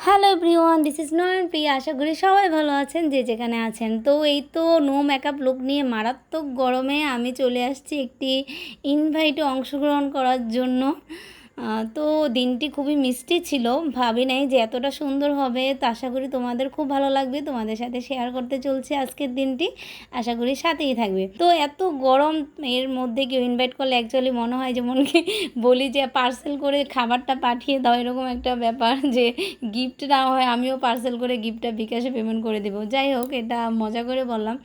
Hello everyone, this is নয়ন প্রিয়া। আশা করি সবাই ভালো আছেন যে যেখানে আছেন। তো এই তো নো মেকআপ লুক নিয়ে মারাত্মক গরমে আমি চলে আসছি একটি ইনভাইটে অংশগ্রহণ করার জন্য। তো দিনটি খুবই মিষ্টি ছিল, ভাবি নাই যে এতটা সুন্দর হবে। তো আশা করি তোমাদের খুব ভালো লাগবে, তোমাদের সাথে শেয়ার করতে চলছে আজকের দিনটি, আশা করি সাথেই থাকবে। তো এত গরম এর মধ্যে কেউ ইনভাইট করলে অ্যাকচুয়ালি মনে হয় যে মনকে বলি যে পার্সেল করে খাবারটা পাঠিয়ে দাও, এরকম একটা ব্যাপার যে গিফট না হয় আমিও পার্সেল করে গিফটটা বিকাশে পেমেন্ট করে দেবো। যাই হোক, এটা মজা করে বললাম।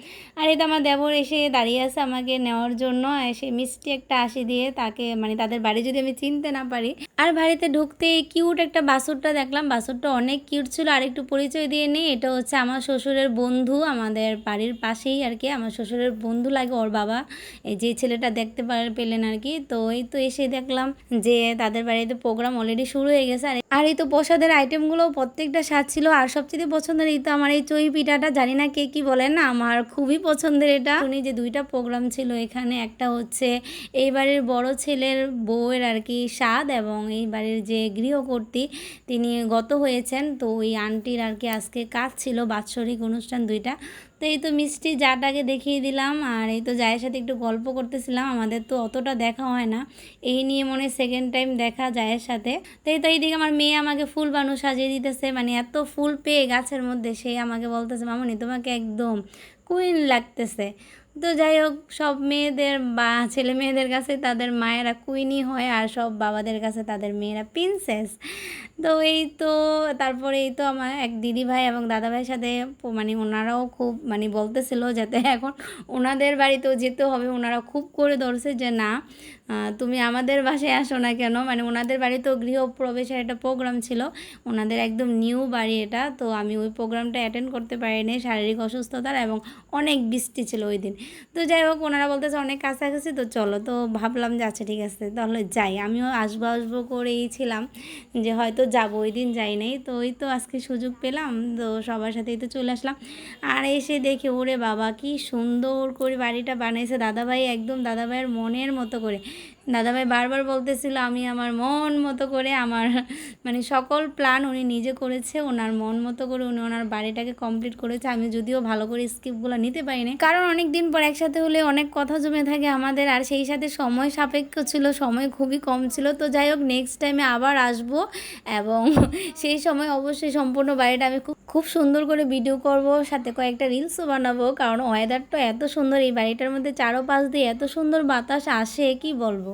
আর এই তো আমার দেবর এসে দাঁড়িয়ে আছে আমাকে নেওয়ার জন্য, এসে মিষ্টি একটা হাসি দিয়ে তাকে, মানে তাদের বাড়ি যদি আমি চিনতে না পারি। আর বাড়িতে ঢুকতেই কিউট একটা বাছুরটা দেখলাম, বাছুরটা অনেক কিউট ছিল। আর একটু পরিচয় দিয়ে নিই, এটা হচ্ছে আমার শ্বশুরের বন্ধু, আমাদের বাড়ির পাশেই আর কি, আমার শ্বশুরের বন্ধু লাগে ওর বাবা, এই যে ছেলেটা দেখতে পেলেন আর কি। তো এই তো এসে দেখলাম যে তাদের বাড়িতে প্রোগ্রাম অলরেডি শুরু হয়ে গেছে। আর এই তো প্রসাদের আইটেমগুলো প্রত্যেকটা স্বাদ ছিল। আর সবচেয়ে পছন্দের এই তো আমার এই চই পিঠাটা, জানি না কে কি বলেন না, আমার খুবই পছন্দের এটা। শুনি যে দুইটা প্রোগ্রাম ছিল এখানে, একটা হচ্ছে এই বাড়ির বড় ছেলের বউয়ের আর কি স্বাদ, এবং এই বাড়ির যে গৃহকর্ত্রী তিনি গত হয়েছেন, তো ওই আন্টির আর কি আজকে কাজ ছিল, বাৎসরিক অনুষ্ঠান দুইটা। তো এই তো মিষ্টি জাটাকে দেখিয়ে দিলাম। আর এই তো জায়ের সাথে একটু গল্প করতেছিলাম, আমাদের তো অতটা দেখা হয় না, এই নিয়ে মনে সেকেন্ড টাইম দেখা জায়ের সাথে। তো এই তো এইদিকে আমার মেয়ে আমাকে ফুল বানু সাজিয়ে দিতেছে, মানে এত ফুল পেয়ে গাছের মধ্যে, সে আমাকে বলতেছে মামনি তোমাকে একদম কুইন লাগতেছে। তো যাই হোক, সব মেয়েদের বা ছেলে মেয়েদের কাছে তাদের মায়েরা কুইনই হয়, আর সব বাবাদের কাছে তাদের মেয়েরা প্রিন্সেস। তো এই তো তারপরে এই তো আমার এক দিদি ভাই এবং দাদা ভাইয়ের সাথে, মানে ওনারাও খুব মানে বলতেছিল যাতে এখন ওনাদের বাড়িতেও যেতে হবে। ওনারা খুব করে ধরছে যে না তুমি আমাদের বাসায় আসো না কেন, মানে ওনাদের বাড়িতেও গৃহপ্রবেশের একটা প্রোগ্রাম ছিল, ওনাদের একদম নিউ বাড়ি এটা। তো আমি ওই প্রোগ্রামটা অ্যাটেন্ড করতে পারিনি শারীরিক অসুস্থতার, এবং অনেক বৃষ্টি ছিল ওই দিন। তো যাই হোক, ওনারা বলতেছে অনেক কাছাকাছি, তো চলো। তো ভাবলাম যে আচ্ছা ঠিক আছে তাহলে যাই, আমিও আসবো করেই ছিলাম যে হয়তো যাবো, ওই দিন যাই নাই। তো ওই তো আজকে সুযোগ পেলাম, তো সবার সাথেই তো চলে আসলাম। আর এসে দেখে ওরে বাবা কি সুন্দর করে বাড়িটা বানিয়েছে দাদাভাই, একদম দাদাভাইয়ের মনের মতো করে। দাদাভাই বারবার বলতেছিল আমি আমার মন মতো করে, আমার মানে সকল প্ল্যান উনি নিজে করেছে, ওনার মন মতো করে উনি ওনার বাড়িটাকে কমপ্লিট করেছে। আমি যদিও ভালো করে স্কিপগুলো নিতে পারিনি, কারণ অনেক দিন পর একসাথে হলে অনেক কথা জমে থাকে আমাদের, আর সেই সাথে সময় সাপেক্ষ ছিল, সময় খুবই কম ছিল। তো যাই হোক, নেক্সট টাইমে আবার আসবো, এবং সেই সময় অবশ্যই সম্পূর্ণ বাড়িটা আমি খুব সুন্দর করে ভিডিও করব, সাথে কয়েকটা রিলসও বানাবো, কারণ ওয়েদারটা এত সুন্দর, এই বাড়িটার মধ্যে চারোপাশ দিয়ে এত সুন্দর বাতাস আসে কি বলবো।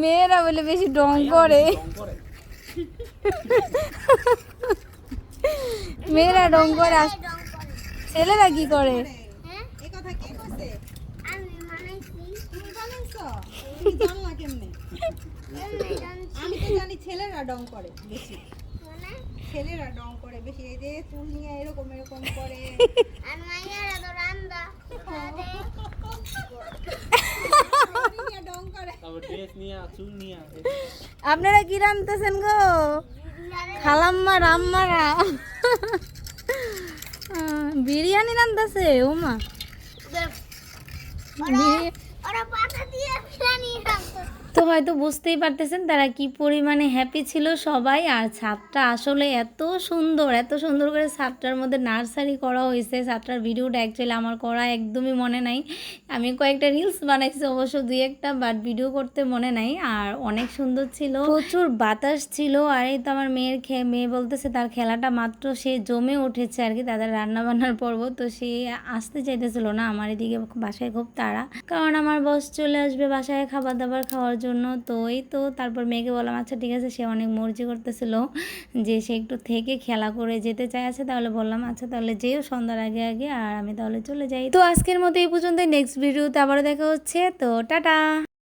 মেয়েরা বলে বেশি ডং করে, মেয়েরা ডং করে, ছেলেরা কি করে? আমি তো জানি ছেলেরা ডং করে বেশি, ছেলেরা ডং করে বেশি, এই যে চুল নিয়ে এরকম এরকম করে। আর মাইয়ারা তো রান্দা ডং করে, তবে ড্রেস নিয়ে চুল নিয়ে। আপনারা কি রান্তেছেন গো? খালাম্মা রাম্মারা বিরিয়ানি রান্তাছে। ওমা, ওরা পাতা দিয়ে বিরিয়ানি রান্তাছে। তো হয়তো বুঝতেই পারতেছেন তারা কি পরিমাণে হ্যাপি ছিল সবাই। আর ছাদটা আসলে এত সুন্দর করে ছাদটার মধ্যে নার্সারি করা হয়েছে। ছাদটার ভিডিওটা অ্যাকচুয়ালি আমার করা একদমই মনে নাই, আমি কয়েকটা রিলস বানাইছি অবশ্য দুই একটা, বাট ভিডিও করতে মনে নাই। আর অনেক সুন্দর ছিল, প্রচুর বাতাস ছিল। আর এই তো আমার মেয়ে বলতেছে তার খেলাটা মাত্র সে জমে উঠেছে আর কি, তাদের রান্নাবান্নার পর্ব। তো সে আসতে চাইতেছিল না, আমার এদিকে বাসায় খুব তাড়া, কারণ আমার বস চলে আসবে বাসায় খাবার দাবার খাওয়ার জন্য। তো এই তো তারপর মেয়েকে বললাম আচ্ছা ঠিক আছে, সে অনেক মর্জি করতেছিল যে সে একটু থেকে খেলা করে যেতে চাই। আছে তাহলে বললাম আচ্ছা তাহলে যেও সন্ধ্যার আগে আগে, আর আমি তাহলে চলে যাই। তো আজকের মতো এই পর্যন্ত, নেক্সট ভিডিওতে আবারও দেখা হচ্ছে। তো টাটা।